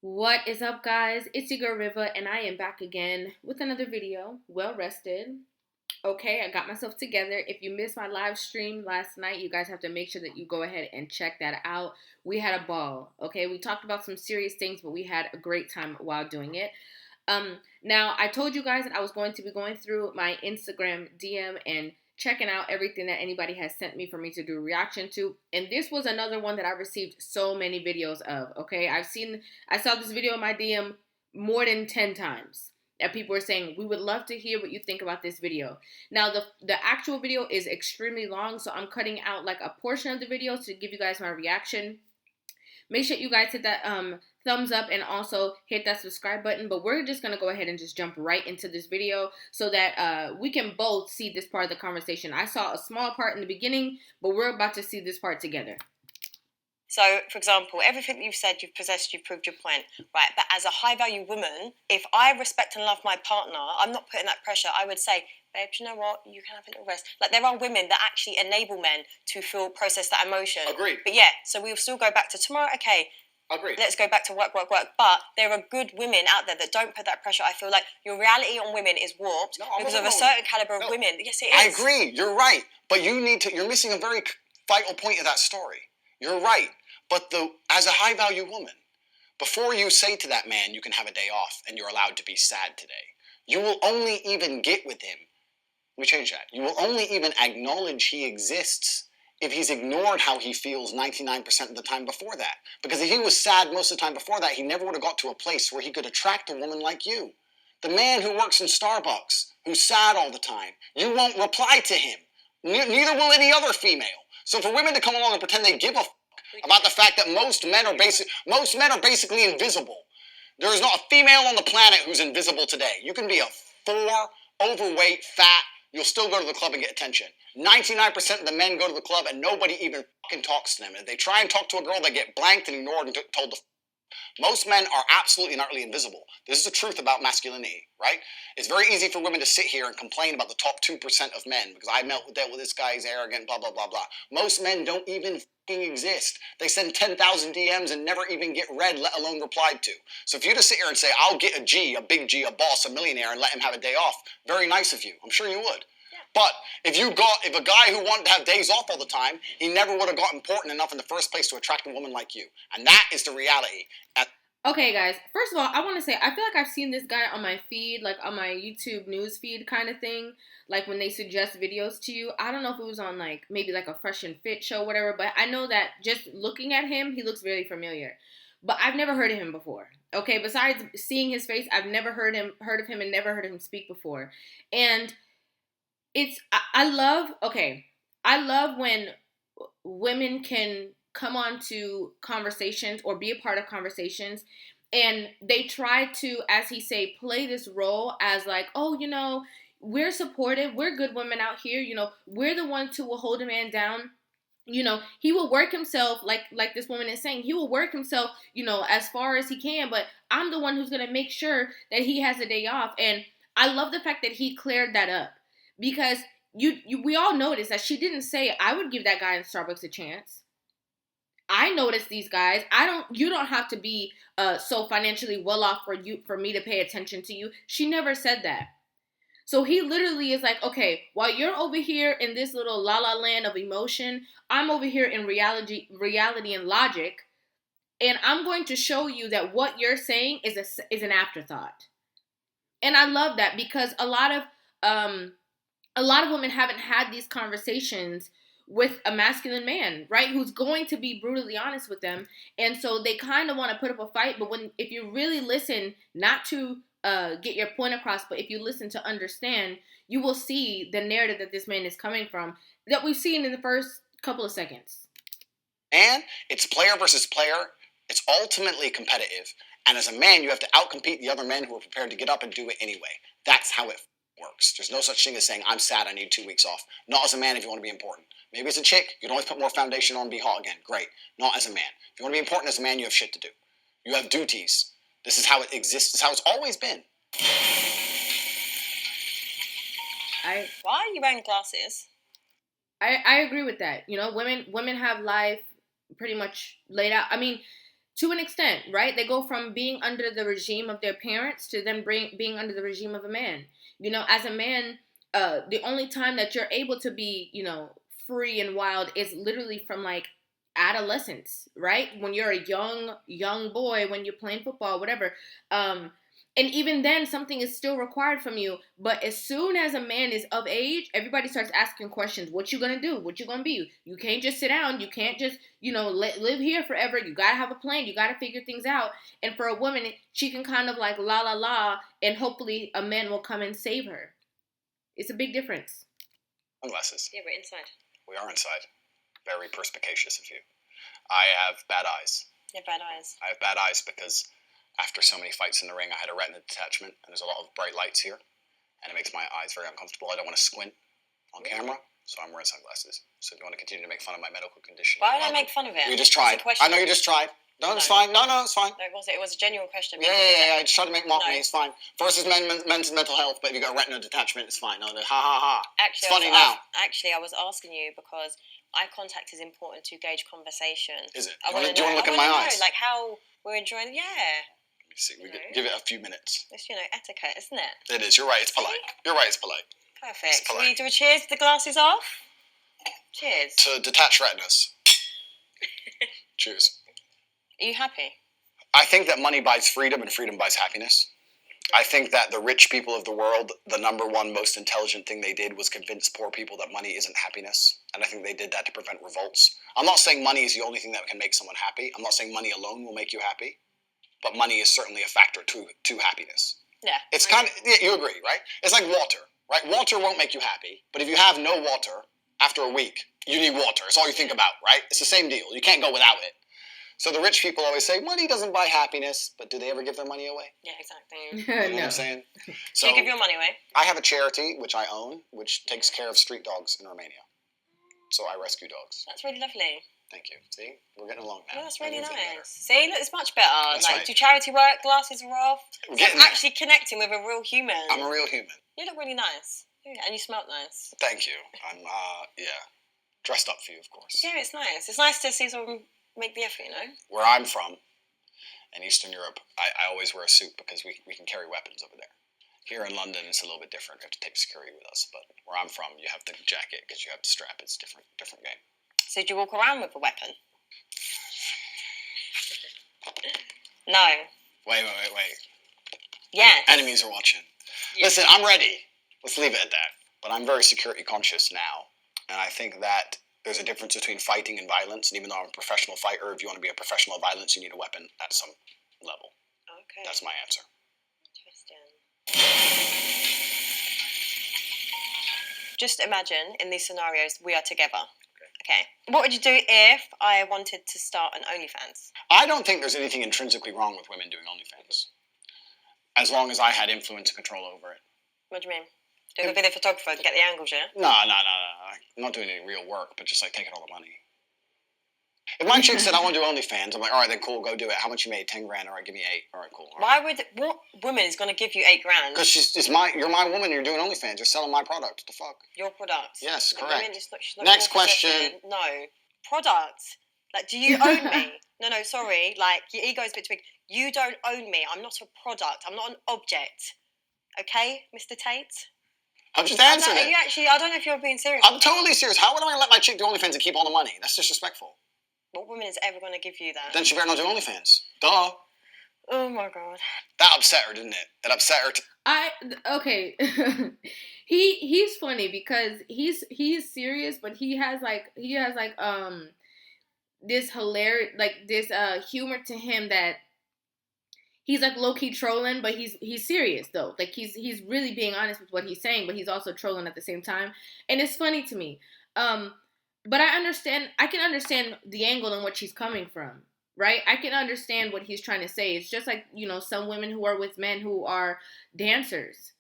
What is up, guys? It's your girl Rivah, and I am back again with another video. Well rested. Okay, I got myself together. If you missed my live stream last night, you guys have to make sure that you go ahead and check that out. We had a ball. Okay, we talked about some serious things, but we had a great time while doing it. Now I told you guys that I was going to be going through my Instagram DM and checking out everything that anybody has sent me for me to do a reaction to. And this was another one that I received so many videos of. Okay, I saw this video in my DM more than 10 times. That people were saying, we would love to hear what you think about this video. Now, the actual video is extremely long, so I'm cutting out like a portion of the video to give you guys my reaction. Make sure you guys hit that thumbs up and also hit that subscribe button. But we're just going to go ahead and just jump right into this video so that we can both see this part of the conversation. I saw a small part in the beginning, but we're about to see this part together. So, for example, everything you've said, you've possessed, you've proved your point, right? But as a high-value woman, if I respect and love my partner, I'm not putting that pressure. I would say, babe, do you know what? You can have a little rest. Like, there are women that actually enable men to process that emotion. Agreed. But yeah, so we'll still go back to tomorrow. Okay, Agreed. let's go back to work. But there are good women out there that don't put that pressure. I feel like your reality on women is warped because of a certain caliber of women. Yes, it is. I agree. You're right. But you're missing a very vital point of that story. You're right. But as a high-value woman, before you say to that man, you can have a day off and you're allowed to be sad today, you will only even get with him. Let me change that. You will only even acknowledge he exists if he's ignored how he feels 99% of the time before that. Because if he was sad most of the time before that, he never would have got to a place where he could attract a woman like you. The man who works in Starbucks, who's sad all the time, you won't reply to him. Neither will any other female. So for women to come along and pretend they give a about the fact that most men are basically invisible. There is not a female on the planet who's invisible today. You can be a 4, overweight, fat, you'll still go to the club and get attention. 99% of the men go to the club and nobody even fucking talks to them. And if they try and talk to a girl, they get blanked and ignored and told to. Most men are absolutely and utterly invisible. This is the truth about masculinity, right? It's very easy for women to sit here and complain about the top 2% of men because I dealt with this guy, he's arrogant, blah, blah, blah, blah. Most men don't even fucking exist. They send 10,000 DMs and never even get read, let alone replied to. So if you just sit here and say, I'll get a G, a big G, a boss, a millionaire, and let him have a day off, very nice of you. I'm sure you would. But if a guy who wanted to have days off all the time, he never would have got important enough in the first place to attract a woman like you. And that is the reality. Okay, guys, first of all, I want to say, I feel like I've seen this guy on my feed, like on my YouTube news feed kind of thing, like when they suggest videos to you. I don't know if it was on like maybe like a Fresh and Fit show, whatever, but I know that just looking at him, he looks very familiar. But I've never heard of him before. Okay, besides seeing his face, I've never heard of him and never heard him speak before. And I love when women can come on to conversations or be a part of conversations and they try to, as he say, play this role as like, oh, we're supportive, we're good women out here, we're the ones who will hold a man down. He will work himself, like this woman is saying, he will work himself, as far as he can, but I'm the one who's going to make sure that he has a day off. And I love the fact that he cleared that up because we all noticed that she didn't say, I would give that guy in Starbucks a chance. I notice these guys. You don't have to be so financially well off for me to pay attention to you. She never said that. So he literally is like, okay, while you're over here in this little la la land of emotion, I'm over here in reality and logic, and I'm going to show you that what you're saying is an afterthought. And I love that because a lot of women haven't had these conversations with a masculine man, right? Who's going to be brutally honest with them. And so they kind of want to put up a fight. But if you really listen, not to get your point across, but if you listen to understand, you will see the narrative that this man is coming from that we've seen in the first couple of seconds. And it's player versus player. It's ultimately competitive. And as a man, you have to outcompete the other men who are prepared to get up and do it anyway. That's how it works. There's no such thing as saying, I'm sad, I need 2 weeks off. Not as a man if you want to be important. Maybe as a chick, you can always put more foundation on and be hot again. Great. Not as a man. If you want to be important as a man, you have shit to do. You have duties. This is how it exists. This is how it's always been. Why are you wearing glasses? I agree with that. Women have life pretty much laid out. I mean, To an extent, right? They go from being under the regime of their parents to then being under the regime of a man. As a man, the only time that you're able to be, free and wild is literally from like adolescence, right? When you're a young boy, when you're playing football, whatever. And even then, something is still required from you. But as soon as a man is of age, everybody starts asking questions. What you gonna do? What you gonna be? You can't just sit down. You can't just, live here forever. You gotta have a plan. You gotta figure things out. And for a woman, she can kind of like la la la, and hopefully a man will come and save her. It's a big difference. Sunglasses. Yeah, we're inside. We are inside. Very perspicacious of you. I have bad eyes. You have bad eyes. I have bad eyes because after so many fights in the ring, I had a retina detachment, and there's a lot of bright lights here, and it makes my eyes very uncomfortable. I don't want to squint on camera, so I'm wearing sunglasses. So if you want to continue to make fun of my medical condition... Why would I make fun of it? You just tried. I know you just tried. No, it's fine. No, it's fine. No, it was a genuine question. Yeah. I just tried to make mock me. It's fine. Versus men's mental health, but if you got a retina detachment, it's fine. No, ha. Actually, it's funny now. I was asking you because eye contact is important to gauge conversation. Is it? Do you want to look in my eyes? Like how we're enjoying... Yeah. See, we give it a few minutes. It's, etiquette, isn't it? It is. You're right. It's polite. You're right. It's polite. Perfect. Can we do a cheers with the glasses off? Cheers. To detach retinas. Cheers. Are you happy? I think that money buys freedom and freedom buys happiness. I think that the rich people of the world, the number one most intelligent thing they did was convince poor people that money isn't happiness. And I think they did that to prevent revolts. I'm not saying money is the only thing that can make someone happy. I'm not saying money alone will make you happy. But money is certainly a factor to happiness. Yeah. It's kind of, you agree, right? It's like water, right? Water won't make you happy, but if you have no water after a week, you need water. It's all you think about, right? It's the same deal. You can't go without it. So the rich people always say, money doesn't buy happiness, but do they ever give their money away? Yeah, exactly. You know what I'm saying? So you give your money away? I have a charity, which I own, which takes care of street dogs in Romania. So I rescue dogs. That's really lovely. Thank you. See? We're getting along now. Yeah, that's really nice. See, look, it's much better. That's right. Do charity work, glasses are off. I'm actually connecting with a real human. I'm a real human. You look really nice. Yeah, and you smell nice. Thank you. I'm, dressed up for you, of course. Yeah, it's nice. It's nice to see someone make the effort, Where I'm from, in Eastern Europe, I always wear a suit because we can carry weapons over there. Here in London, it's a little bit different. We have to take security with us. But where I'm from, you have the jacket because you have the strap. It's different game. So do you walk around with a weapon? No. Wait. Yes. Enemies are watching. Yes. Listen, I'm ready. Let's leave it at that. But I'm very security conscious now. And I think that there's a difference between fighting and violence. And even though I'm a professional fighter, if you want to be a professional of violence, you need a weapon at some level. Okay. That's my answer. Interesting. Just imagine, in these scenarios, we are together. Okay. What would you do if I wanted to start an OnlyFans? I don't think there's anything intrinsically wrong with women doing OnlyFans. As long as I had influence and control over it. What do you mean? Do you be the photographer and get the angles, yeah? No. I'm not doing any real work, but just like taking all the money. If my chick said, I want to do OnlyFans, I'm like, all right, then cool, go do it. How much you made? 10 grand. All right, give me 8. All right, cool. All right. What woman is going to give you 8 grand? Because you're my woman, you're doing OnlyFans. You're selling my product. What the fuck? Your product. Yes, No, correct. women, it's not Next your question. possession. No. Product. Like, do you own me? No, sorry. Like, your ego is a bit too big. You don't own me. I'm not a product. I'm not an object. Okay, Mr. Tate? I'm just answering it. I don't know if you're being serious. I'm totally serious. How would I let my chick do OnlyFans and keep all the money? That's disrespectful. What woman is ever going to give you that? Then she better not do OnlyFans. Duh. Oh my god. That upset her, didn't it? It upset her. Okay. He's funny because he's serious, but he has this hilarious, like this humor to him that he's like low-key trolling, but he's serious though. Like he's really being honest with what he's saying, but he's also trolling at the same time. And it's funny to me. But I can understand the angle in which he's coming from, right? I can understand what he's trying to say. It's just like, some women who are with men who are dancers.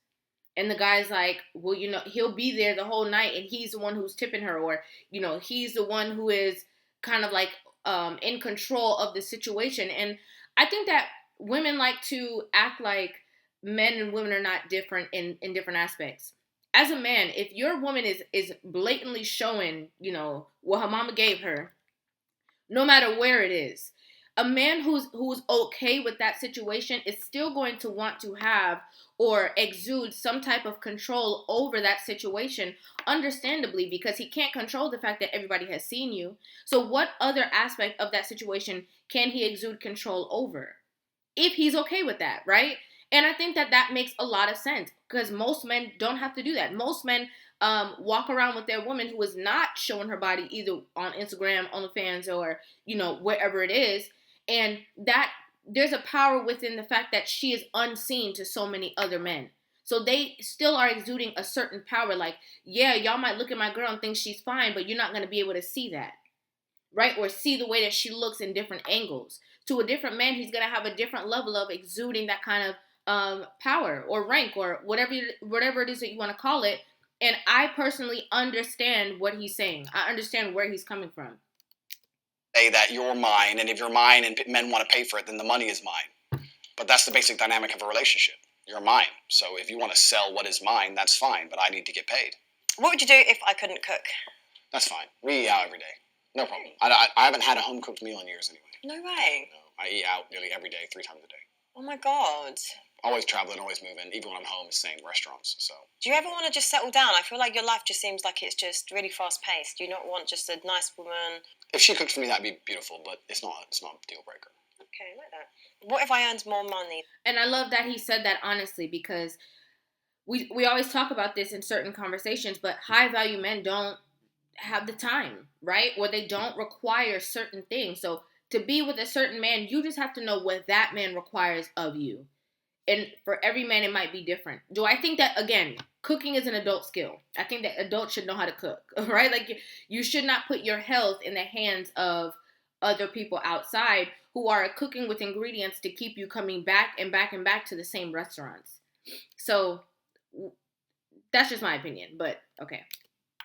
And the guy's like, well, he'll be there the whole night and he's the one who's tipping her, or, he's the one who is kind of like in control of the situation. And I think that women like to act like men and women are not different in different aspects. As a man, if your woman is blatantly showing, what her mama gave her, no matter where it is, a man who's okay with that situation is still going to want to have or exude some type of control over that situation, understandably, because he can't control the fact that everybody has seen you. So what other aspect of that situation can he exude control over if he's okay with that, right? And I think that that makes a lot of sense, because most men don't have to do that. Most men walk around with their woman who is not showing her body either on Instagram, OnlyFans, or wherever it is, and that there's a power within the fact that she is unseen to so many other men. So they still are exuding a certain power. Like, yeah, y'all might look at my girl and think she's fine, but you're not going to be able to see that, right? Or see the way that she looks in different angles. To a different man, he's going to have a different level of exuding that kind of power or rank or whatever it is that you want to call it. And I personally understand what he's saying. I understand where he's coming from. Say that you're mine, and if you're mine and men want to pay for it, then the money is mine. But that's the basic dynamic of a relationship. You're mine. So if you want to sell what is mine, that's fine, but I need to get paid. What would you do if I couldn't cook? That's fine. We eat out every day. No problem. I haven't had a home-cooked meal in years anyway. No way. No, I eat out nearly every day, 3 times a day. Oh my God. Always traveling, always moving. Even when I'm home, it's same restaurants. So. Do you ever want to just settle down? I feel like your life just seems like it's just really fast-paced. Do you not want just a nice woman? If she cooked for me, that'd be beautiful, but it's not a deal breaker. Okay, I like that. What if I earned more money? And I love that he said that honestly, because we always talk about this in certain conversations, but high-value men don't have the time, right? Or they don't require certain things. So to be with a certain man, you just have to know what that man requires of you. And for every man, it might be different. Do I think that, again, cooking is an adult skill? I think that adults should know how to cook, right? Like, you should not put your health in the hands of other people outside who are cooking with ingredients to keep you coming back and back and back to the same restaurants. So that's just my opinion, but okay.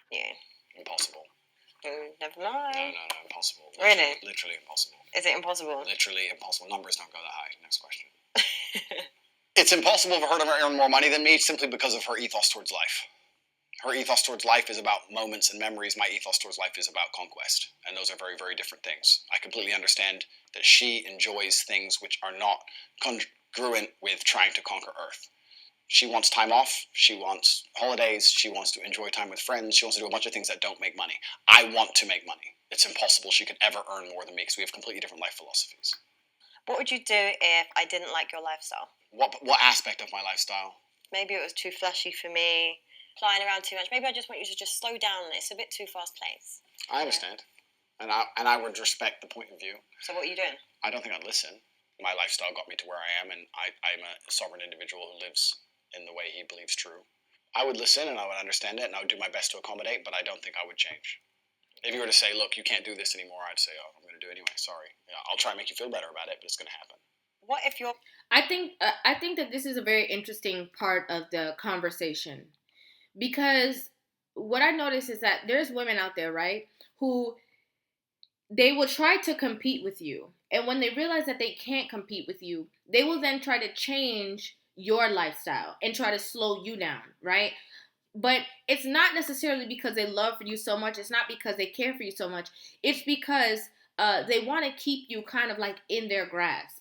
Yeah. Impossible. Never mind. No, impossible. Really? Literally impossible. Is it impossible? Literally impossible. Numbers don't go that high. Next question. It's impossible for her to earn more money than me simply because of her ethos towards life. Her ethos towards life is about moments and memories. My ethos towards life is about conquest. And those are very, very different things. I completely understand that she enjoys things which are not congruent with trying to conquer Earth. She wants time off. She wants holidays. She wants to enjoy time with friends. She wants to do a bunch of things that don't make money. I want to make money. It's impossible she could ever earn more than me because we have completely different life philosophies. What would you do if I didn't like your lifestyle? What aspect of my lifestyle? Maybe it was too flashy for me, flying around too much. Maybe I just want you to just slow down. It's a bit too fast-paced. I understand. And I would respect the point of view. So what are you doing? I don't think I'd listen. My lifestyle got me to where I am, and I'm a sovereign individual who lives in the way he believes true. I would listen, and I would understand it, and I would do my best to accommodate, but I don't think I would change. If you were to say, look, you can't do this anymore, I'd say, oh, I'm going to do it anyway, sorry. Yeah, I'll try and make you feel better about it, but it's going to happen. What if you're... I think that this is a very interesting part of the conversation, because what I notice is that there's women out there, right, who they will try to compete with you. And when they realize that they can't compete with you, they will then try to change your lifestyle and try to slow you down, right? But it's not necessarily because they love you so much. It's not because they care for you so much. It's because they want to keep you kind of like in their grasp.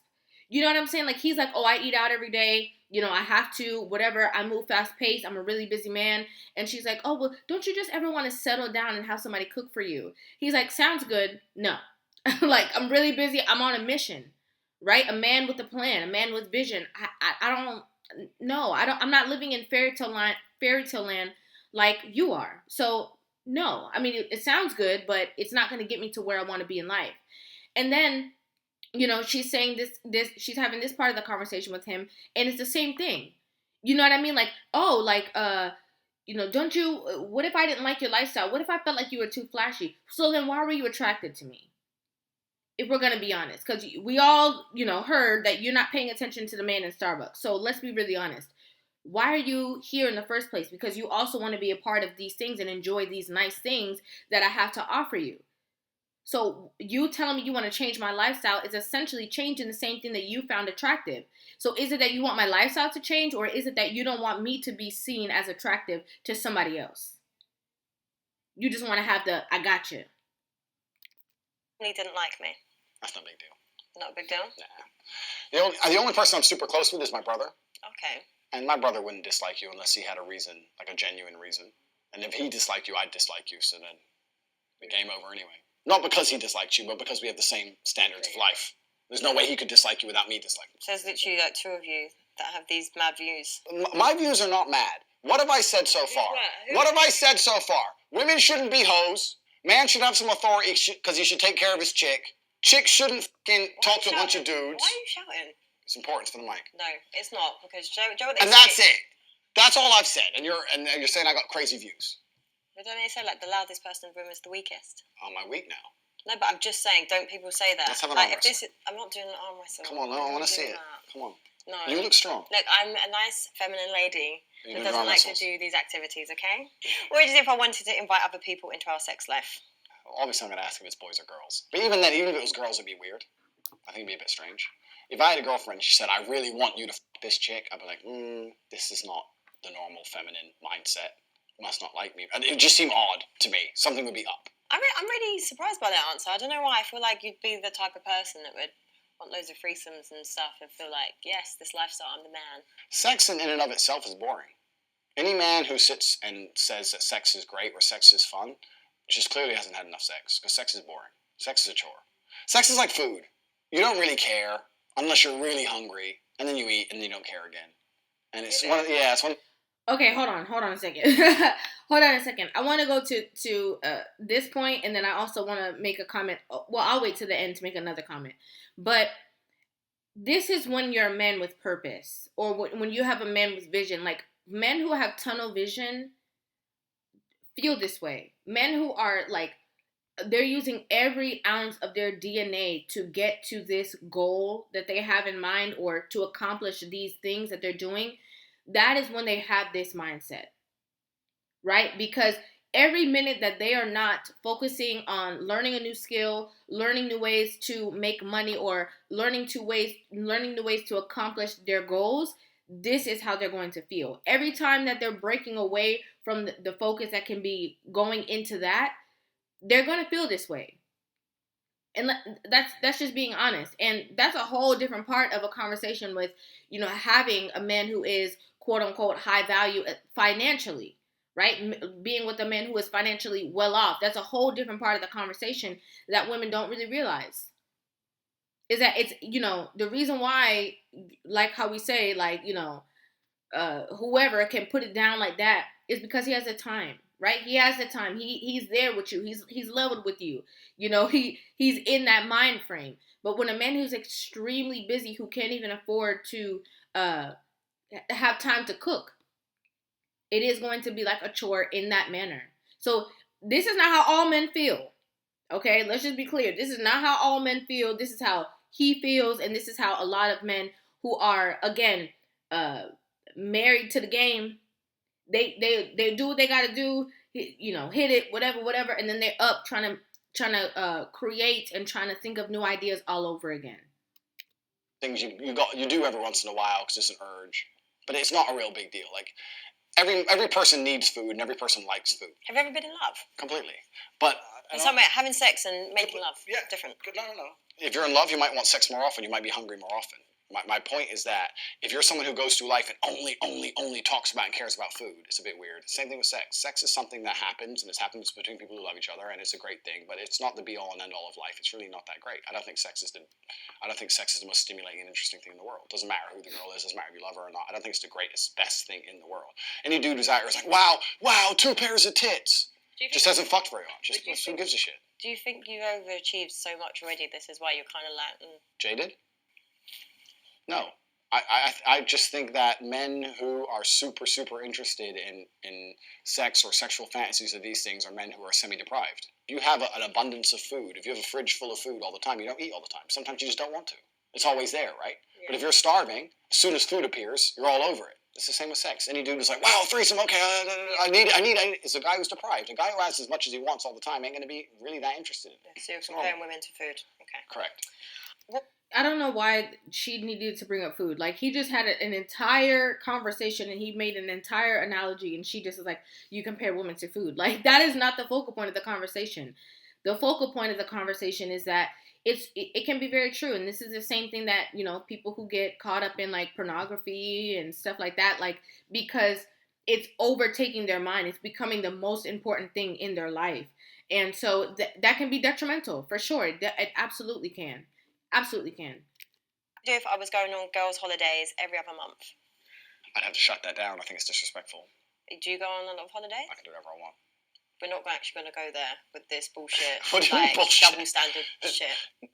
You know what I'm saying? Like, he's like, oh, I eat out every day. I have to, whatever. I move fast paced. I'm a really busy man. And she's like, oh, well, don't you just ever want to settle down and have somebody cook for you? He's like, sounds good. No. Like, I'm really busy. I'm on a mission, right? A man with a plan, a man with vision. I'm not living in fairy tale land like you are. So, no. I mean, it sounds good, but it's not going to get me to where I want to be in life. And then, she's saying this, she's having this part of the conversation with him, and it's the same thing. You know what I mean? Like, don't you, what if I didn't like your lifestyle? What if I felt like you were too flashy? So then why were you attracted to me? If we're going to be honest, because we all, heard that you're not paying attention to the man in Starbucks. So let's be really honest. Why are you here in the first place? Because you also want to be a part of these things and enjoy these nice things that I have to offer you. So you telling me you want to change my lifestyle is essentially changing the same thing that you found attractive. So is it that you want my lifestyle to change, or is it that you don't want me to be seen as attractive to somebody else? You just want to have the, I got you. He didn't like me. That's no big deal. Not a big deal? Nah. The only person I'm super close with is my brother. Okay. And my brother wouldn't dislike you unless he had a reason, like a genuine reason. And if he disliked you, I'd dislike you, so then the game over anyway. Not because he disliked you, but because we have the same standards of life. There's no way he could dislike you without me disliking you. So there's literally like two of you that have these mad views. My views are not mad. What have I said so far? What have I said so far? Women shouldn't be hoes. Man should have some authority because he should take care of his chick. Chicks shouldn't fucking talk to a bunch of dudes. Why are you shouting? It's important for the mic. No, it's not, because Joe and that's it. That's all I've said. And you're saying I got crazy views. But don't they say like the loudest person in the room is the weakest? Oh, am I weak now? No, but I'm just saying, don't people say that? Let's have an like, arm wrestle. I'm not doing an arm wrestle. Come on, no, I want to see it. Come on. No. You look strong. Look, I'm a nice feminine lady that doesn't like to do these activities, okay? Yeah. What would you do if I wanted to invite other people into our sex life? Obviously, I'm going to ask if it's boys or girls. But even then, even if it was girls, it'd be weird. I think it'd be a bit strange. If I had a girlfriend and she said, I really want you to f this chick, I'd be like, this is not the normal feminine mindset. You must not like me. It would just seem odd to me. Something would be up. I'm really surprised by that answer. I don't know why. I feel like you'd be the type of person that would want loads of threesomes and stuff and feel like, yes, this lifestyle, I'm the man. Sex in and of itself is boring. Any man who sits and says that sex is great or sex is fun just clearly hasn't had enough sex, because sex is boring. Sex is a chore. Sex is like food. You don't really care unless you're really hungry, and then you eat, and then you don't care again. And it's it's one. Okay, hold on a second. Hold on a second. I want to go to this point, and then I also want to make a comment. Well, I'll wait to the end to make another comment. But this is when you're a man with purpose, or when you have a man with vision. Like, men who have tunnel vision feel this way. Men who are like, they're using every ounce of their DNA to get to this goal that they have in mind, or to accomplish these things that they're doing. That is when they have this mindset, right? Because every minute that they are not focusing on learning a new skill, learning new ways to make money, or learning new ways to accomplish their goals, this is how they're going to feel. Every time that they're breaking away from the focus that can be going into that, they're going to feel this way. And that's just being honest. And that's a whole different part of a conversation with, having a man who is quote unquote high value financially, right? Being with a man who is financially well off. That's a whole different part of the conversation that women don't really realize. Is that it's, the reason why, like how we say, like, whoever can put it down like that is because he has the time. Right? He has the time. He's there with you. He's leveled with you. He's in that mind frame. But when a man who's extremely busy, who can't even afford to have time to cook, it is going to be like a chore in that manner. So this is not how all men feel. Okay? Let's just be clear. This is not how all men feel. This is how he feels, and this is how a lot of men who are, again, married to the game, they do what they got to do, hit it, whatever, and then they're up trying to create and trying to think of new ideas all over again. Things you do every once in a while because it's an urge, but it's not a real big deal. Like every person needs food and every person likes food. Have you ever been in love? Completely, but having sex and making love. Yeah, different. No. If you're in love, you might want sex more often. You might be hungry more often. My point is that if you're someone who goes through life and only talks about and cares about food, it's a bit weird. Same thing with sex. Sex is something that happens, and it happens between people who love each other, and it's a great thing. But it's not the be all and end all of life. It's really not that great. I don't think sex is the most stimulating and interesting thing in the world. Doesn't matter who the girl is. Doesn't matter if you love her or not. I don't think it's the greatest, best thing in the world. Any dude who's out here is like, wow, 2 pairs of tits. Just hasn't fucked very much. Who gives a shit? Do you think you've overachieved so much already? This is why you're kind of like jaded? No. I just think that men who are super, super interested in sex or sexual fantasies of these things are men who are semi-deprived. If you have an abundance of food, if you have a fridge full of food all the time, you don't eat all the time. Sometimes you just don't want to. It's always there, right? Yeah. But if you're starving, as soon as food appears, you're all over it. It's the same with sex. Any dude is like, wow, threesome, okay, I need it. It's a guy who's deprived. A guy who has as much as he wants all the time ain't going to be really that interested in it. So you're comparing women to food. Okay. Correct. I don't know why she needed to bring up food. Like, he just had an entire conversation and he made an entire analogy, and she just was like, you compare women to food. Like, that is not the focal point of the conversation. The focal point of the conversation is that it can be very true. And this is the same thing that, you know, people who get caught up in like pornography and stuff like that, like, because it's overtaking their mind. It's becoming the most important thing in their life. And so that can be detrimental for sure. It absolutely can. Absolutely can. Do if I was going on girls' holidays every other month. I'd have to shut that down. I think it's disrespectful. Do you go on a lot of holidays? I can do whatever I want. We're not actually going to go there with this bullshit. What do you mean bullshit? Double standard shit.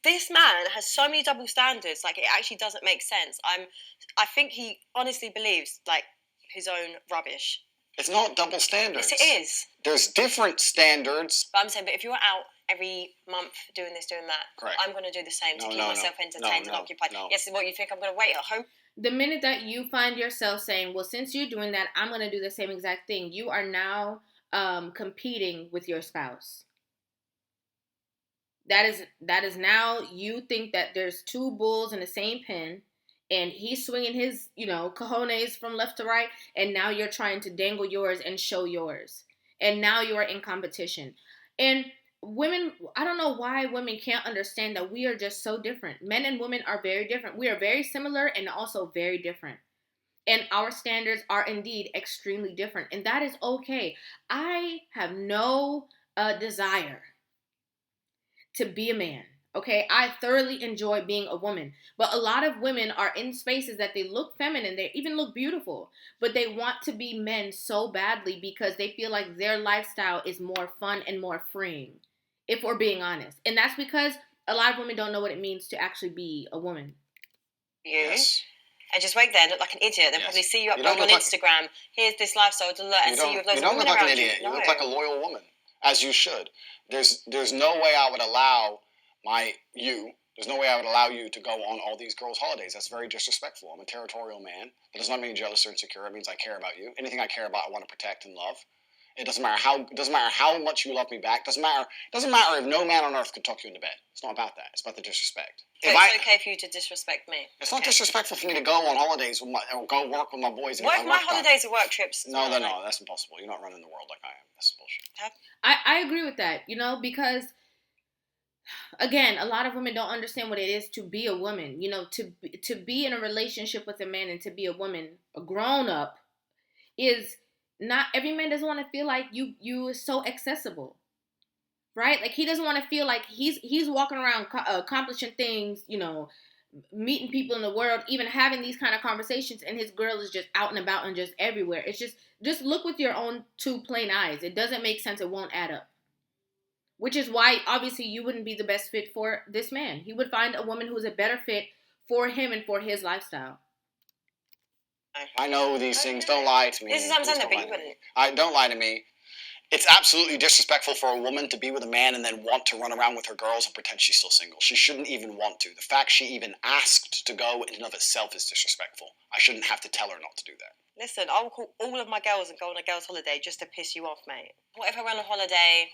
This man has so many double standards. Like, it actually doesn't make sense. I think he honestly believes like his own rubbish. It's not double standards. Yes, it is. There's different standards. But I'm saying, but if you're out every month doing this, doing that, Correct. I'm going to do the same to keep myself entertained and occupied. No. Yes, what you think I'm going to wait at home? The minute that you find yourself saying, well, since you're doing that, I'm going to do the same exact thing, you are now competing with your spouse. That is now, you think that there's two bulls in the same pen, and he's swinging his, you know, cojones from left to right, and now you're trying to dangle yours and show yours. And now you're in competition. And women, I don't know why women can't understand that we are just so different. Men and women are very different. We are very similar and also very different. And our standards are indeed extremely different. And that is okay. I have no desire to be a man. Okay, I thoroughly enjoy being a woman. But a lot of women are in spaces that they look feminine, they even look beautiful, but they want to be men so badly because they feel like their lifestyle is more fun and more freeing, if we're being honest. And that's because a lot of women don't know what it means to actually be a woman. Yes. And just wait there and look like an idiot. Then probably see you upload on Instagram. Here's this lifestyle to look and see you with loads of women around you. You don't look like an idiot. You look like a loyal woman, as you should. There's no way I would allow there's no way I would allow you to go on all these girls' holidays. That's very disrespectful. I'm a territorial man. It does not mean jealous or insecure. It means I care about you. Anything I care about, I want to protect and love. It doesn't matter how much you love me back. Doesn't matter if no man on earth could talk you into bed. It's not about that. It's about the disrespect. So it's okay for you to disrespect me. It's not disrespectful for me to go on holidays or go work with my boys. What if my holidays are work trips? No, that's impossible. You're not running the world like I am. That's bullshit. I agree with that, you know, because again, a lot of women don't understand what it is to be a woman. You know, to be in a relationship with a man and to be a woman, a grown up, is not every man doesn't want to feel like you are so accessible, right? Like he doesn't want to feel like he's walking around accomplishing things, you know, meeting people in the world, even having these kind of conversations, and his girl is just out and about and just everywhere. It's just look with your own two plain eyes. It doesn't make sense. It won't add up. Which is why, obviously, you wouldn't be the best fit for this man. He would find a woman who's a better fit for him and for his lifestyle. I know these things. Don't lie to me. This is what I'm saying, but you wouldn't. Don't lie to me. It's absolutely disrespectful for a woman to be with a man and then want to run around with her girls and pretend she's still single. She shouldn't even want to. The fact she even asked to go in and of itself is disrespectful. I shouldn't have to tell her not to do that. Listen, I'll call all of my girls and go on a girls' holiday just to piss you off, mate. What if I went on holiday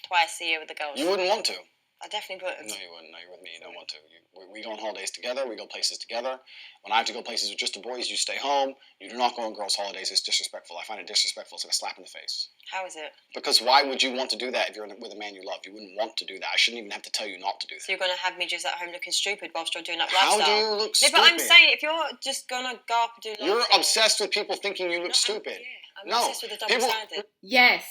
twice a year with the girls? You wouldn't want to. I definitely wouldn't. No, you wouldn't. No, you're with me. You don't want to. We go on holidays together. We go places together. When I have to go places with just the boys, you stay home. You do not go on girls' holidays. It's disrespectful. I find it disrespectful. It's like a slap in the face. How is it? Because why would you want to do that if you're with a man you love? You wouldn't want to do that. I shouldn't even have to tell you not to do that. So you're going to have me just at home looking stupid whilst you're doing that lifestyle? How do you look stupid? No, but I'm saying, if you're just going to go up and do lifestyle... You're obsessed with people thinking you look stupid. I'm obsessed with the double standard. Yes,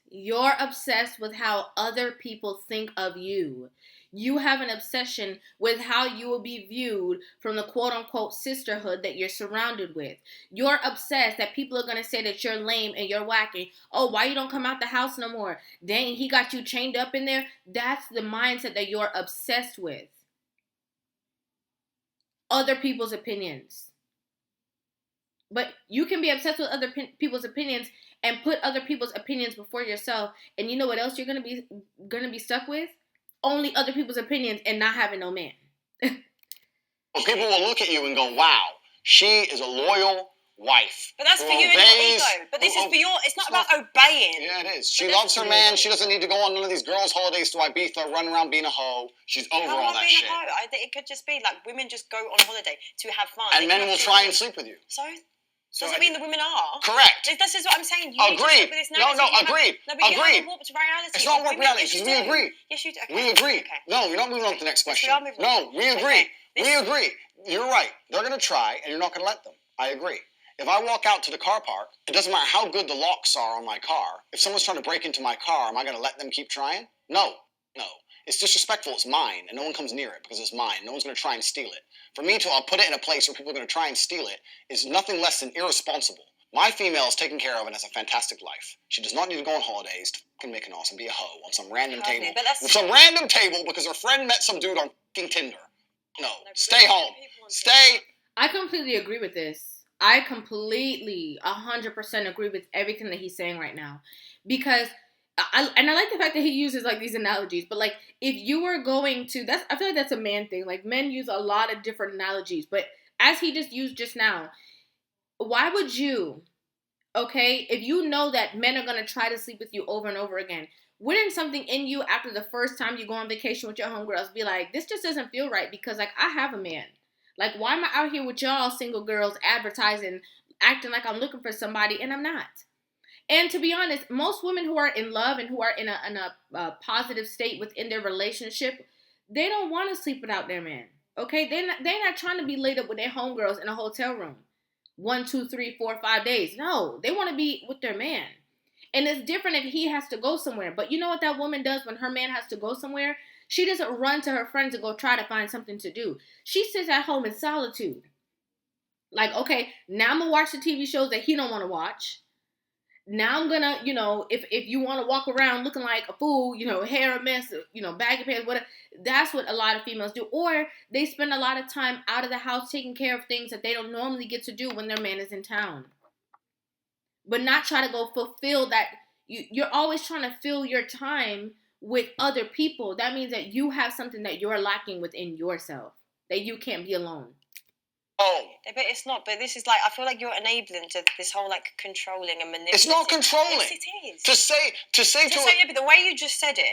you're obsessed with how other people think of you. You have an obsession with how you will be viewed from the quote-unquote sisterhood that you're surrounded with. You're obsessed that people are going to say that you're lame and you're wacky. Oh, why you don't come out the house no more? Dang, he got you chained up in there. That's the mindset that you're obsessed with. Other people's opinions. But you can be obsessed with other people's opinions and put other people's opinions before yourself. And you know what else you're going to be stuck with? Only other people's opinions and not having no man. Well, people will look at you and go, wow, she is a loyal wife. But that's for you and your ego. But this is for your... It's not about obeying. Yeah, it is. She loves her man. She doesn't need to go on none of these girls' holidays to Ibiza, run around being a hoe. She's over all that shit. It could just be like women just go on holiday to have fun. And men will try and sleep with you. So? So Doesn't mean the women are. Correct. This is what I'm saying. You Agreed. Agreed. No, but you agreed. have a warped reality. It's not warped reality, because we agree. Yes, you do. Okay. We agree. Okay. No, you're not moving on to the next question. Yes, we are moving on. No, we agree. Okay. We agree. You're right. They're going to try, and you're not going to let them. I agree. If I walk out to the car park, it doesn't matter how good the locks are on my car. If someone's trying to break into my car, am I going to let them keep trying? No. It's disrespectful. It's mine, and no one comes near it because it's mine. No one's going to try and steal it. For me to put it in a place where people are going to try and steal it is nothing less than irresponsible. My female is taken care of and has a fantastic life. She does not need to go on holidays to fucking Mykonos and be a hoe on some random table. Some random table because her friend met some dude on fucking Tinder. No, stay home. Stay. I completely agree with this. I completely, 100% agree with everything that he's saying right now. Because, I like the fact that he uses, like, these analogies. But, like, if you were going to, I feel like that's a man thing. Like, men use a lot of different analogies. But as he just used just now, why would you, okay, if you know that men are going to try to sleep with you over and over again, wouldn't something in you after the first time you go on vacation with your homegirls be like, this just doesn't feel right because, like, I have a man. Like, why am I out here with y'all single girls advertising, acting like I'm looking for somebody, and I'm not? And to be honest, most women who are in love and who are in a positive state within their relationship, they don't want to sleep without their man. Okay? They're not trying to be laid up with their homegirls in a hotel room 1, 2, 3, 4, 5 days. No, they want to be with their man. And it's different if he has to go somewhere. But you know what that woman does when her man has to go somewhere? She doesn't run to her friends and go try to find something to do. She sits at home in solitude. Like, okay, now I'm going to watch the TV shows that he don't want to watch. Now I'm going to, if you want to walk around looking like a fool, hair a mess, baggy pants, whatever. That's what a lot of females do. Or they spend a lot of time out of the house taking care of things that they don't normally get to do when their man is in town. But not try to go fulfill that. You're always trying to fill your time with other people. That means that you have something that you're lacking within yourself, that you can't be alone. Oh. But it's not. But this is like, I feel like you're enabling to this whole like controlling and manipulating. It's not controlling. Yes, it is. To say, yeah, but the way you just said it,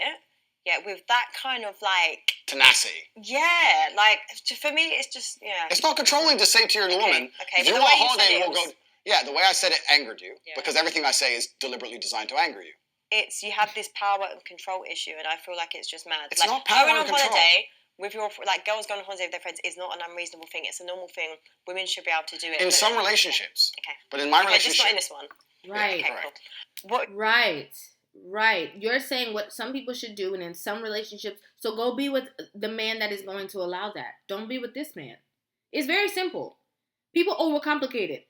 yeah, with that kind of like tenacity. Yeah, like for me, it's just It's not controlling to say to your woman, okay, if you want a holiday, we'll go. Yeah, the way I said it angered you because everything I say is deliberately designed to anger you. It's you have this power and control issue, and I feel like it's just mad. It's like, not power going and on control. Holiday with your girls going on holiday with their friends is not an unreasonable thing. It's a normal thing. Women should be able to do it in some relationships. Okay, but in my relationship, just not in this one. Right. Okay, cool. What? Right. You're saying what some people should do, and in some relationships, so go be with the man that is going to allow that. Don't be with this man. It's very simple. People overcomplicate it.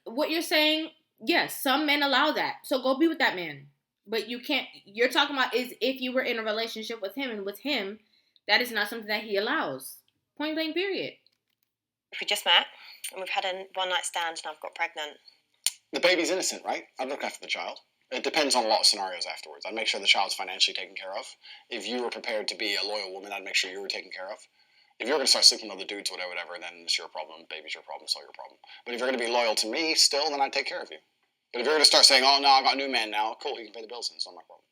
What you're saying, yes, some men allow that. So go be with that man. But you can't, you're talking about is if you were in a relationship with him, and with him, that is not something that he allows. Point blank, period. If we just met, and we've had a one-night stand, and I've got pregnant. The baby's innocent, right? I'd look after the child. It depends on a lot of scenarios afterwards. I'd make sure the child's financially taken care of. If you were prepared to be a loyal woman, I'd make sure you were taken care of. If you're going to start sleeping with other dudes, whatever, then it's your problem. Baby's your problem, it's all your problem. But if you're going to be loyal to me still, then I'd take care of you. But if you're going to start saying, oh, no, I got a new man now, cool, you can pay the bills, and it's not my problem.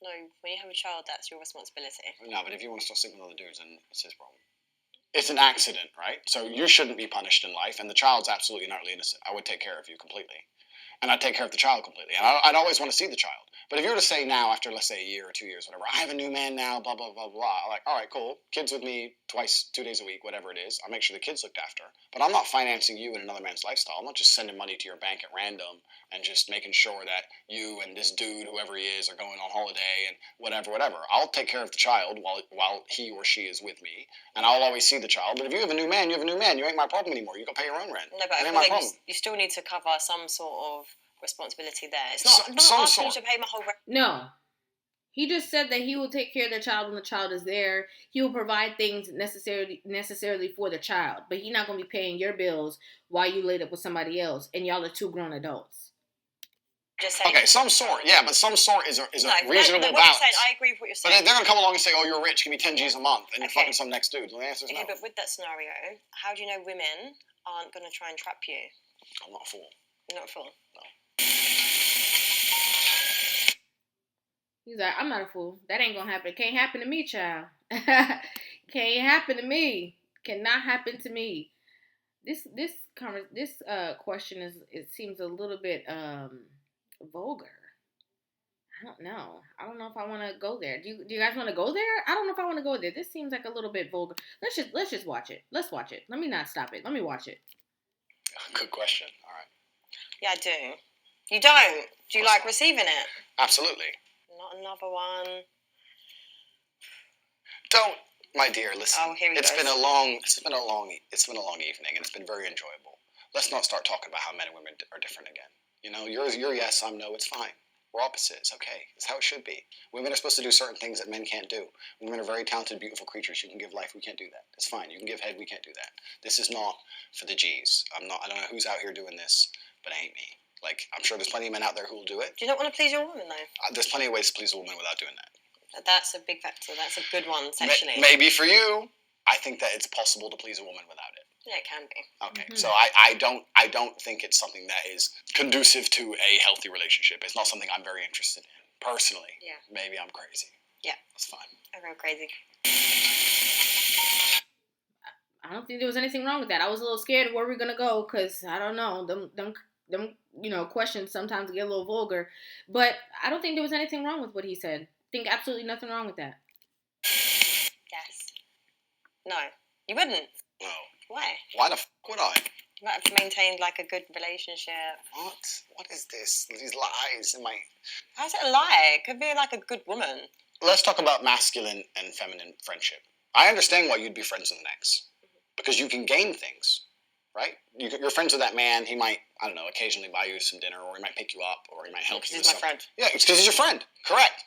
No, when you have a child, that's your responsibility. No, but if you want to start sleeping with other dudes, then it's his problem. It's an accident, right? So you shouldn't be punished in life, and the child's absolutely not really innocent. I would take care of you completely. And I'd take care of the child completely. And I'd always want to see the child. But if you were to say now, after, let's say, a year or 2 years, whatever, I have a new man now, blah, blah, blah, blah. I'm like, all right, cool. Kids with me 2 days a week, whatever it is. I'll make sure the kid's looked after. But I'm not financing you in another man's lifestyle. I'm not just sending money to your bank at random and just making sure that you and this dude, whoever he is, are going on holiday and whatever. I'll take care of the child while he or she is with me. And I'll always see the child. But if you have a new man, you have a new man. You ain't my problem anymore. You got to pay your own rent. No, but I feel like you still need to cover some sort of responsibility there. It's not asking you to pay my whole rent. No. He just said that he will take care of the child when the child is there. He will provide things necessarily for the child. But he's not going to be paying your bills while you laid up with somebody else. And y'all are 2 grown adults. Just saying. Okay, some sort. Yeah, but some sort is a reasonable balance. You're saying, I agree with what you're saying. But they're going to come along and say, oh, you're rich, give me 10 G's a month. And you're fucking some next dude. Well, the answer's no. But with that scenario, how do you know women aren't going to try and trap you? I'm not a fool. You're not a fool? No. He's like, I'm not a fool. That ain't gonna happen. Can't happen to me, child. Can't happen to me. Cannot happen to me. This question it seems a little bit vulgar. I don't know. I don't know if I want to go there. Do you guys want to go there? I don't know if I want to go there. This seems like a little bit vulgar. Let's just watch it. Let's watch it. Let me not stop it. Let me watch it. Good question. All right. Yeah, I do. You don't? Do you like receiving it? Absolutely. Not another one. Don't, my dear. Listen. Oh, here he It's goes. been a long evening, and it's been very enjoyable. Let's not start talking about how men and women are different again. You know, you're yes, I'm no. It's fine. We're opposites. Okay, it's how it should be. Women are supposed to do certain things that men can't do. Women are very talented, beautiful creatures. You can give life. We can't do that. It's fine. You can give head. We can't do that. This is not for the G's. I don't know who's out here doing this, but it ain't me. Like, I'm sure there's plenty of men out there who will do it. Do you not want to please your woman, though? There's plenty of ways to please a woman without doing that. That's a big factor. That's a good one, sexually. Maybe for you, I think that it's possible to please a woman without it. Yeah, it can be. Okay, so I don't think it's something that is conducive to a healthy relationship. It's not something I'm very interested in personally. Yeah. Maybe I'm crazy. Yeah. That's fine. I go crazy. I don't think there was anything wrong with that. I was a little scared of where we're gonna go because I don't know them questions sometimes get a little vulgar, but I don't think there was anything wrong with what he said. I think absolutely nothing wrong with that. Yes. No. You wouldn't. No. Why? Why the f would I? You might have maintained like a good relationship. What? What is this? These lies in my... How's it a lie? It could be like a good woman. Let's talk about masculine and feminine friendship. I understand why you'd be friends with an ex. Because you can gain things, right? You're friends with that man. He might, I don't know, occasionally buy you some dinner, or he might pick you up, or he might help you with something. He's my friend. Yeah, it's because he's your friend. Correct.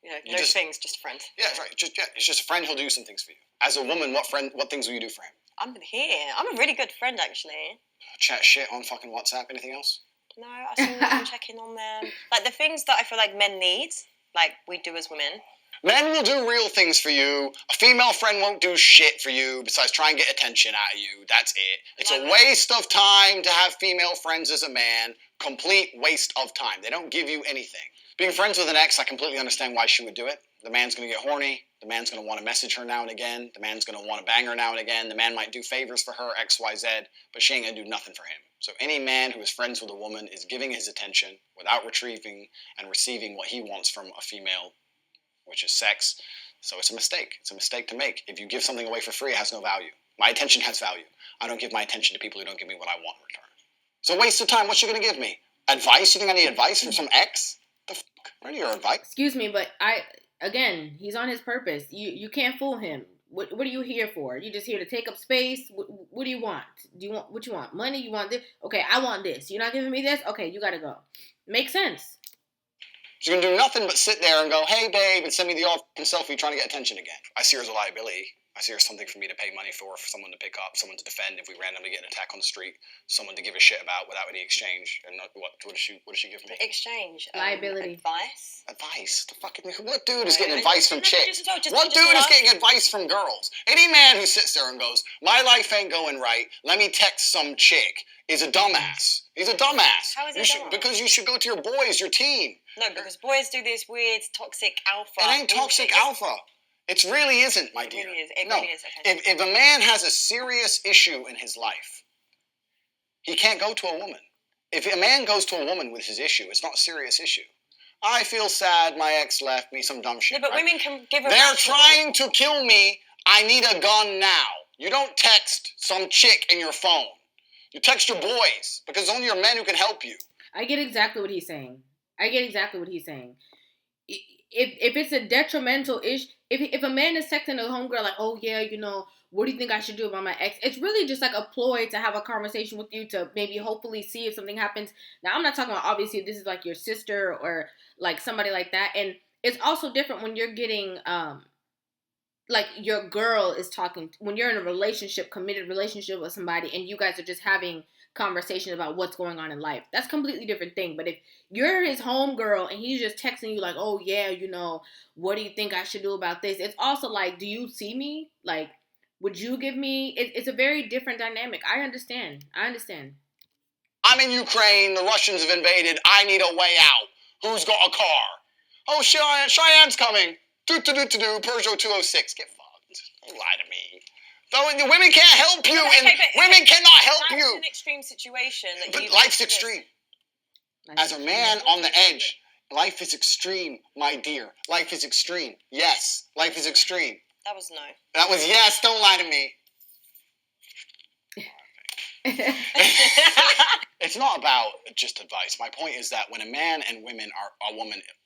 Yeah, things, just a friend. Yeah, right. It's just a friend. He'll do some things for you. As a woman, what things will you do for him? I'm here. I'm a really good friend, actually. Chat shit on fucking WhatsApp. Anything else? No, I see them checking on them. Like the things that I feel like men need, like we do as women. Men will do real things for you. A female friend won't do shit for you besides try and get attention out of you. That's it. It's a waste of time to have female friends as a man. Complete waste of time. They don't give you anything. Being friends with an ex, I completely understand why she would do it. The man's going to get horny. The man's going to want to message her now and again. The man's going to want to bang her now and again. The man might do favors for her, X, Y, Z, but she ain't going to do nothing for him. So any man who is friends with a woman is giving his attention without retrieving and receiving what he wants from a female, which is sex. So it's a mistake. It's a mistake to make. If you give something away for free, it has no value. My attention has value. I don't give my attention to people who don't give me what I want in return. So waste of time. What's she going to give me? Advice? You think I need advice from some ex? The fuck? Where do your advice? Excuse me, but again, he's on his purpose. You can't fool him. What are you here for? You just here to take up space? What do you want? Do you want what you want? Money? You want this? Okay, I want this. You're not giving me this? Okay, you gotta go. Makes sense. She's going to do nothing but sit there and go, hey, babe, and send me the off selfie trying to get attention again. I see her as a liability. I see her as something for me to pay money for someone to pick up, someone to defend if we randomly get an attack on the street, someone to give a shit about without any exchange. And what does she give me? Exchange. Liability. Advice. Advice? The fucking... What dude is getting advice from chicks? What just dude is getting advice from girls? Any man who sits there and goes, my life ain't going right, let me text some chick, is a dumbass. He's a dumbass. How is he dumbass? Because you should go to your boys, your team. No, because boys do this weird toxic alpha. It ain't toxic alpha. It really isn't, my dear. It really is. It really is. Okay. If a man has a serious issue in his life, he can't go to a woman. If a man goes to a woman with his issue, it's not a serious issue. I feel sad, my ex left me, some dumb shit. Yeah, but women can give a... They're trying to kill me. I need a gun now. You don't text some chick in your phone. You text your boys, because it's only your men who can help you. I get exactly what he's saying. If it's a detrimental issue, if a man is texting a homegirl like, oh yeah, what do you think I should do about my ex? It's really just like a ploy to have a conversation with you to maybe hopefully see if something happens. Now, I'm not talking about, obviously, this is like your sister or like somebody like that. And it's also different when you're getting, like your girl is talking, when you're in a relationship, committed relationship with somebody and you guys are just having conversation about what's going on in life. That's a completely different thing. But if you're his homegirl and he's just texting you like, oh yeah, what do you think I should do about this? It's also like, do you see me? Like, would you give me... It's a very different dynamic. I understand. I'm in Ukraine. The Russians have invaded. I need a way out. Who's got a car? Oh, Cheyenne's coming. Peugeot 206. Get fucked. Don't lie to me. The women can't help you, and women cannot help that's you. That's an extreme situation. But life's extreme. As a man on the edge, life is extreme, my dear. Life is extreme. Yes, life is extreme. That was no. That was yes. Don't lie to me. It's not about just advice. My point is that when a man and a woman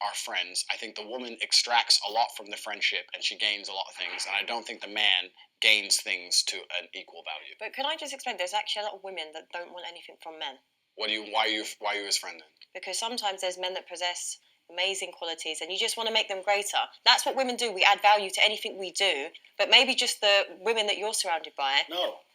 are friends, I think the woman extracts a lot from the friendship and she gains a lot of things, and I don't think the man gains things to an equal value. But can I just explain? There's actually a lot of women that don't want anything from men. Why are you his friend then? Because sometimes there's men that possess amazing qualities and you just want to make them greater. That's what women do. We add value to anything we do, but maybe just the women that you're surrounded by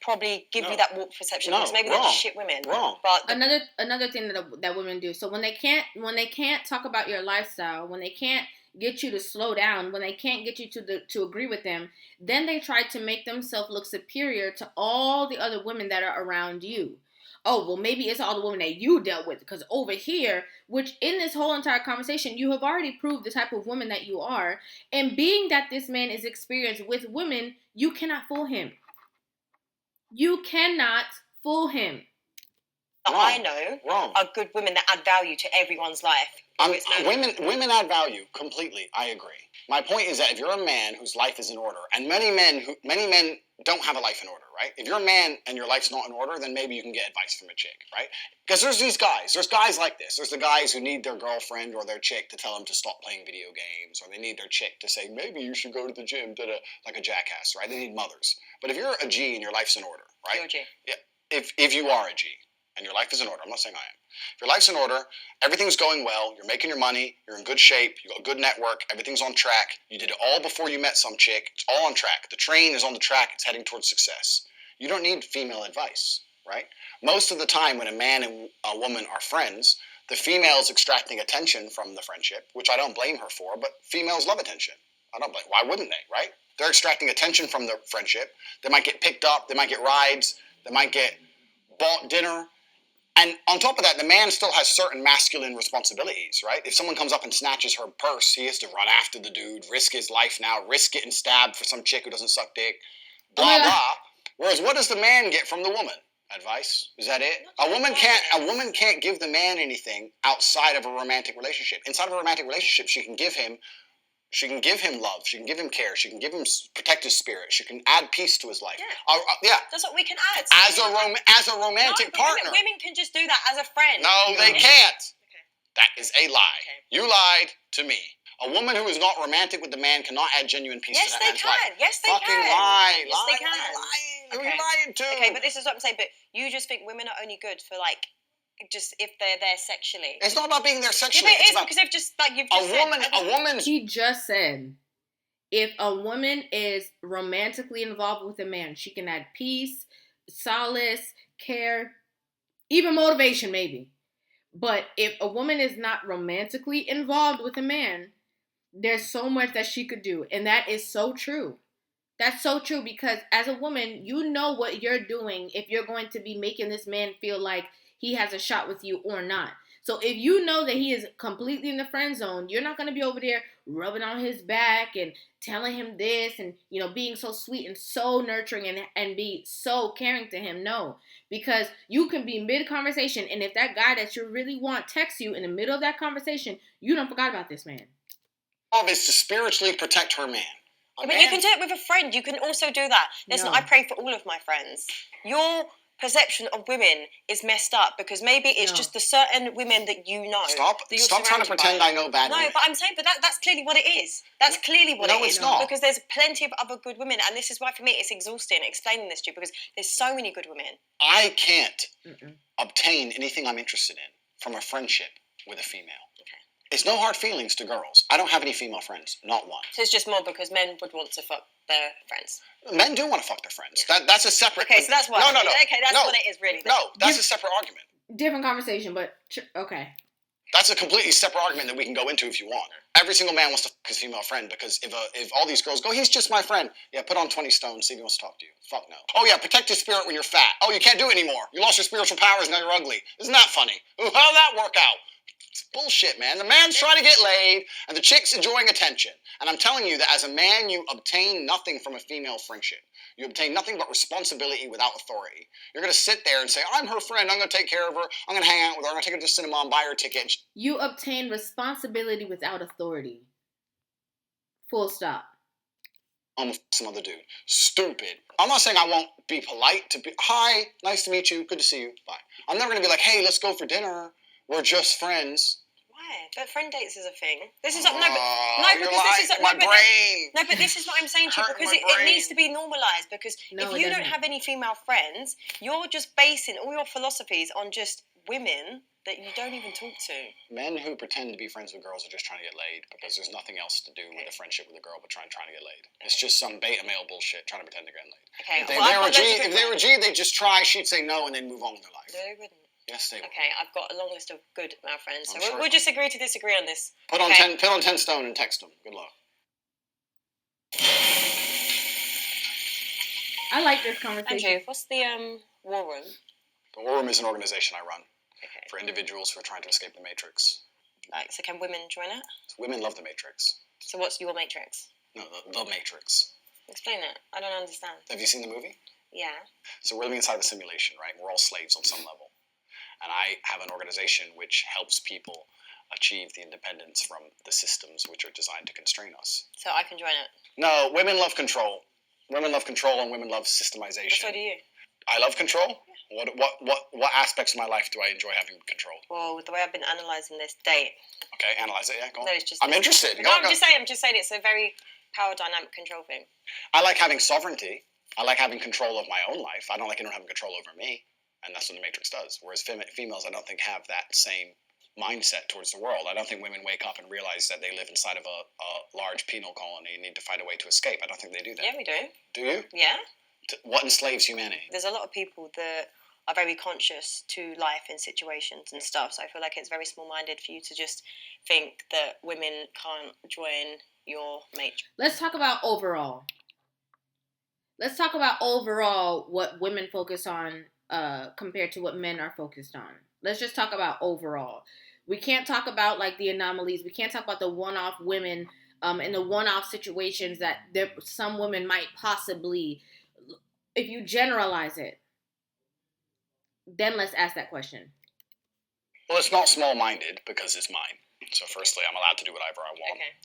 probably give you that warped perception because maybe they're just shit women. Wrong. But another thing that women do. So when they can't talk about your lifestyle, when they can't get you to slow down, when they can't get you to agree with them, then they try to make themselves look superior to all the other women that are around you. Oh, well, maybe it's all the women that you dealt with. Because over here, which in this whole entire conversation, you have already proved the type of woman that you are. And being that this man is experienced with women, you cannot fool him. You cannot fool him. I know are good women that add value to everyone's life. Women add value completely. I agree. My point is that if you're a man whose life is in order, and many men don't have a life in order, right? If you're a man and your life's not in order, then maybe you can get advice from a chick, right? Because there's these guys. There's guys like this. There's the guys who need their girlfriend or their chick to tell them to stop playing video games, or they need their chick to say, maybe you should go to the gym, like a jackass, right? They need mothers. But if you're a G and your life's in order, right? You're a G. Yeah. If you are a G and your life is in order, I'm not saying I am. If your life's in order, everything's going well, you're making your money, you're in good shape, you got a good network, everything's on track, you did it all before you met some chick, it's all on track. The train is on the track, it's heading towards success. You don't need female advice, right? Most of the time when a man and a woman are friends, the female is extracting attention from the friendship, which I don't blame her for, but females love attention. Why wouldn't they, right? They're extracting attention from the friendship. They might get picked up, they might get rides, they might get bought dinner. And on top of that, the man still has certain masculine responsibilities, right? If someone comes up and snatches her purse, he has to run after the dude, risk his life now, risk getting stabbed for some chick who doesn't suck dick, blah, blah. Whereas what does the man get from the woman? Advice? Is that it? A woman can't give the man anything outside of a romantic relationship. Inside of a romantic relationship, she can give him love. She can give him care. She can give him protect his spirit. She can add peace to his life. Yeah. That's what we can add. As a romantic partner. Women can just do that as a friend. No, they can't. Okay. That is a lie. Okay. You lied to me. A woman who is not romantic with the man cannot add genuine peace to that man's life. Yes, they Fucking can. lie. Yes, they can. Who are you lying to? Okay, but this is what I'm saying. But you just think women are only good for just if they're there sexually. It's not about being there sexually. Yeah, but it is because they've just you've just a woman. He just said, if a woman is romantically involved with a man, she can add peace, solace, care, even motivation, maybe. But if a woman is not romantically involved with a man, there's so much that she could do. And that is so true. That's so true because as a woman, you know what you're doing if you're going to be making this man feel like he has a shot with you or not. So if you know that he is completely in the friend zone, you're not going to be over there rubbing on his back and telling him this and, being so sweet and so nurturing and be so caring to him. No, because you can be mid-conversation, and if that guy that you really want texts you in the middle of that conversation, you don't forget about this man. Job is to spiritually protect her man. But you can do it with a friend. You can also do that. Listen, I pray for all of my friends. Your perception of women is messed up because maybe it's just the certain women that you know. Stop trying to pretend I know bad women. No, but I'm saying, that's clearly what it is. That's clearly what it is. No, it's not. Because there's plenty of other good women, and this is why for me it's exhausting explaining this to you because there's so many good women. I can't obtain anything I'm interested in from a friendship with a female. Okay. It's no hard feelings to girls. I don't have any female friends, not one. So it's just more because men would want to fuck their friends. Men do want to fuck their friends. That's a separate... Okay, so that's why. No. Okay, that's what it is really. No, that's a separate argument. Different conversation, but okay. That's a completely separate argument that we can go into if you want. Every single man wants to fuck his female friend because if all these girls go, he's just my friend. Yeah, put on 20 stones, see if he wants to talk to you. Fuck no. Oh yeah, protect your spirit when you're fat. Oh, you can't do it anymore. You lost your spiritual powers, now you're ugly. Isn't that funny? Ooh, how'd that work out? It's bullshit, man. The man's trying to get laid, and the chick's enjoying attention. And I'm telling you that as a man, you obtain nothing from a female friendship. You obtain nothing but responsibility without authority. You're going to sit there and say, I'm her friend, I'm going to take care of her, I'm going to hang out with her, I'm going to take her to the cinema and buy her a ticket. You obtain responsibility without authority. Full stop. I'm with some other dude. Stupid. I'm not saying I won't be polite to be, hi, nice to meet you, good to see you, bye. I'm never going to be like, hey, let's go for dinner. We're just friends. Why? But friend dates is a thing. This is You're but this is what I'm saying to you, because it needs to be normalised. Because if you don't have any female friends, you're just basing all your philosophies on just women that you don't even talk to. Men who pretend to be friends with girls are just trying to get laid because there's nothing else to do with a friendship with a girl but trying to get laid. It's just some beta male bullshit trying to pretend to get laid. Okay. If they were G, they'd just try, she'd say no, and then move on with their life. No, they wouldn't. Yes, they would. Okay, I've got a long list of good male friends, so Sure. we'll just agree to disagree on this. Put on 10 stone and text them. Good luck. I like this conversation. Andrew, what's the war room? The War Room is an organization I run for individuals who are trying to escape the Matrix. So can women join it? Women love the Matrix. So what's your Matrix? No, the Matrix. Explain it. I don't understand. Have you seen the movie? Yeah. So we're living inside the simulation, right? We're all slaves on some level. And I have an organization which helps people achieve the independence from the systems which are designed to constrain us. So I can join it? No, women love control. Women love control and women love systemization. So do you. I love control? Yeah. What aspects of my life do I enjoy having control? Well, the way I've been analysing this date. Okay, analyse it, yeah, go on. No, it's just... I'm interested. I'm just saying it's a very power dynamic control thing. I like having sovereignty. I like having control of my own life. I don't like anyone having control over me. And that's what the Matrix does. Whereas females, I don't think, have that same mindset towards the world. I don't think women wake up and realize that they live inside of a large penal colony and need to find a way to escape. I don't think they do that. Yeah, we do. Do you? Yeah. What enslaves humanity? There's a lot of people that are very conscious to life and situations and stuff. So I feel like it's very small-minded for you to just think that women can't join your Matrix. Let's talk about overall. Let's talk about overall what women focus on compared to what men are focused on. Let's just talk about overall. We can't talk about like the anomalies. We can't talk about the one-off women in the one-off situations that some women might possibly, if you generalize it, then let's ask that question. Well, it's not small-minded because it's mine. So firstly, I'm allowed to do whatever I want. Okay.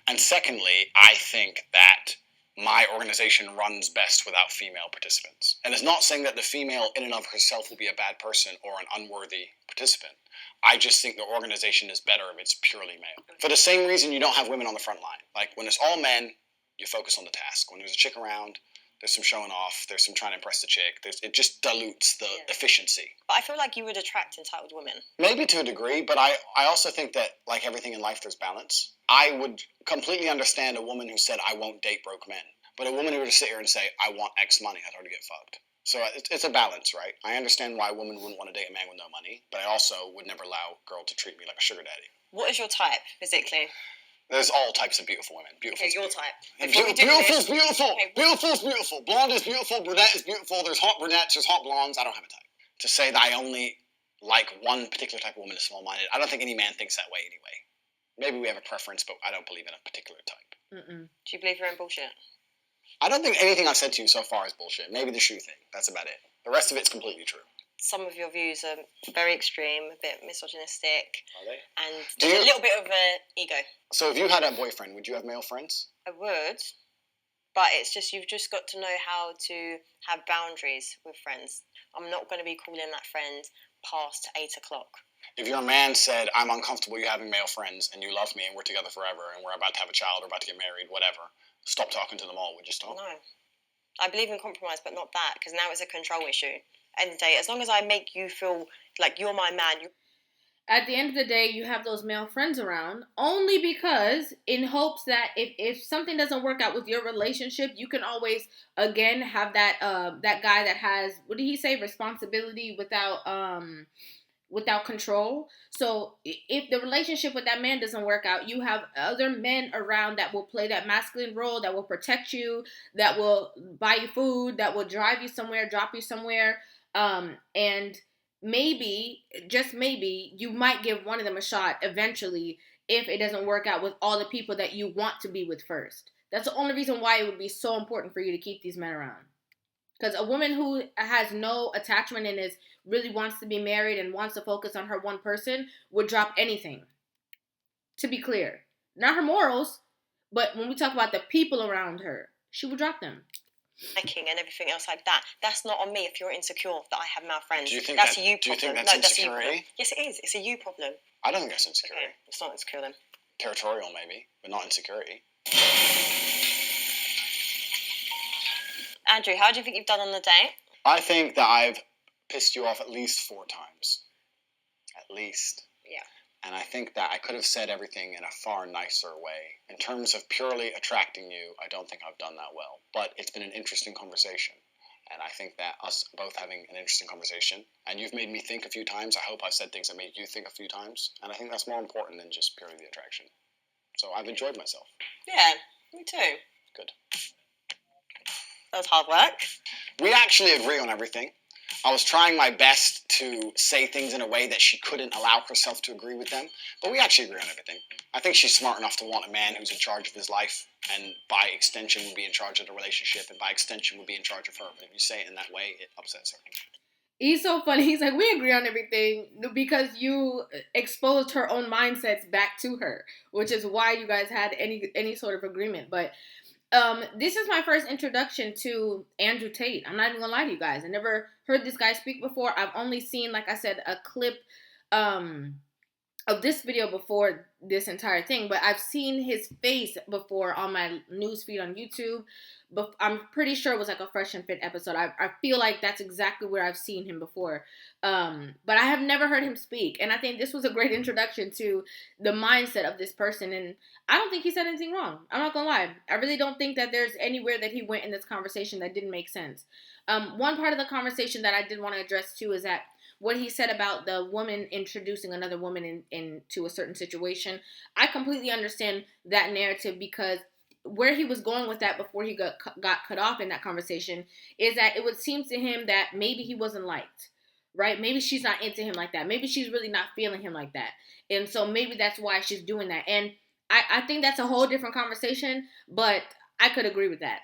And secondly, I think that my organization runs best without female participants. And it's not saying that the female in and of herself will be a bad person or an unworthy participant. I just think the organization is better if it's purely male. For the same reason you don't have women on the front line. Like when it's all men, you focus on the task. When there's a chick around, there's some showing off, there's some trying to impress the chick. It just dilutes the efficiency. But I feel like you would attract entitled women. Maybe to a degree, but I also think that, like everything in life, there's balance. I would completely understand a woman who said, I won't date broke men. But a woman who would sit here and say, I want X money, I'd already get fucked. So it's a balance, right? I understand why a woman wouldn't want to date a man with no money, but I also would never allow a girl to treat me like a sugar daddy. What is your type, physically? There's all types of beautiful women. Beautiful. Okay, your type. Beautiful's beautiful. Okay. Beautiful's beautiful. Blonde is beautiful. Brunette is beautiful. There's hot brunettes. There's hot blondes. I don't have a type. To say that I only like one particular type of woman is small-minded. I don't think any man thinks that way anyway. Maybe we have a preference, but I don't believe in a particular type. Mm-mm. Do you believe you're in bullshit? I don't think anything I've said to you so far is bullshit. Maybe the shoe thing. That's about it. The rest of it's completely true. Some of your views are very extreme, a bit misogynistic. Are they? And there's a little bit of an ego. So if you had a boyfriend, would you have male friends? I would. But it's just, you've just got to know how to have boundaries with friends. I'm not going to be calling that friend past 8 o'clock. If your man said, I'm uncomfortable you having male friends and you love me and we're together forever and we're about to have a child or about to get married, whatever, stop talking to them all, would you stop? No. I believe in compromise, but not that, because now it's a control issue. End of the day, as long as I make you feel like you're my man. At the end of the day, you have those male friends around only because in hopes that if something doesn't work out with your relationship, you can always, again, have that that guy that has, what did he say, responsibility without control. So if the relationship with that man doesn't work out, you have other men around that will play that masculine role, that will protect you, that will buy you food, that will drive you somewhere, drop you somewhere, and maybe, just maybe, you might give one of them a shot eventually if it doesn't work out with all the people that you want to be with first. That's the only reason why it would be so important for you to keep these men around. Because a woman who has no attachment and is really wants to be married and wants to focus on her one person would drop anything. To be clear, not her morals, but when we talk about the people around her, she would drop them. Liking and everything else like that. That's not on me if you're insecure that I have male friends. Do you think that's that, a you do you problem. think that's No, that's a you problem. insecurity? Yes, it is. It's a you problem. I don't think that's insecurity. Okay, it's not insecure then. Territorial maybe, but not insecurity. Andrew, how do you think you've done on the date? I think that I've pissed you off at least 4 times. At least. Yeah. And I think that I could have said everything in a far nicer way. In terms of purely attracting you, I don't think I've done that well. But it's been an interesting conversation. And I think that us both having an interesting conversation, and you've made me think a few times. I hope I said things that made you think a few times. And I think that's more important than just purely the attraction. So I've enjoyed myself. Yeah, me too. Good. That was hard work. We actually agree on everything. I was trying my best to say things in a way that she couldn't allow herself to agree with them, but we actually agree on everything. I think she's smart enough to want a man who's in charge of his life, and by extension would be in charge of the relationship, and by extension would be in charge of her. But if you say it in that way, it upsets her. He's so funny. He's like, we agree on everything because you exposed her own mindsets back to her, which is why you guys had any sort of agreement. But this is my first introduction to Andrew Tate. I'm not even gonna lie to you guys. I never heard this guy speak before. I've only seen, like I said, a clip of this video before this entire thing, but I've seen his face before on my news feed on YouTube. But I'm pretty sure it was like a Fresh and Fit episode. I feel like that's exactly where I've seen him before. But I have never heard him speak. And I think this was a great introduction to the mindset of this person. And I don't think he said anything wrong. I'm not gonna lie. I really don't think that there's anywhere that he went in this conversation that didn't make sense. One part of the conversation that I did want to address too is that what he said about the woman introducing another woman into a certain situation. I completely understand that narrative because where he was going with that before he got cut off in that conversation is that it would seem to him that maybe he wasn't liked, right? Maybe she's not into him like that. Maybe she's really not feeling him like that. And so maybe that's why she's doing that. And I think that's a whole different conversation, but I could agree with that.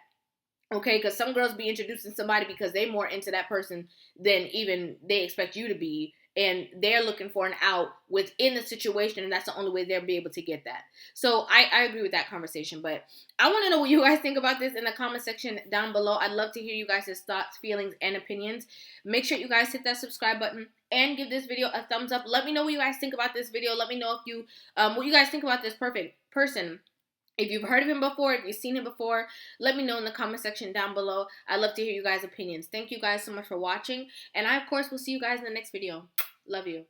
Okay, because some girls be introducing somebody because they're more into that person than even they expect you to be. And they're looking for an out within the situation, and that's the only way they'll be able to get that. So I agree with that conversation. But I want to know what you guys think about this in the comment section down below. I'd love to hear you guys' thoughts, feelings, and opinions. Make sure you guys hit that subscribe button and give this video a thumbs up. Let me know what you guys think about this video. Let me know if you what you guys think about this perfect person. If you've heard of him before, if you've seen him before, let me know in the comment section down below. I'd love to hear you guys' opinions. Thank you guys so much for watching. And I, of course, will see you guys in the next video. Love you.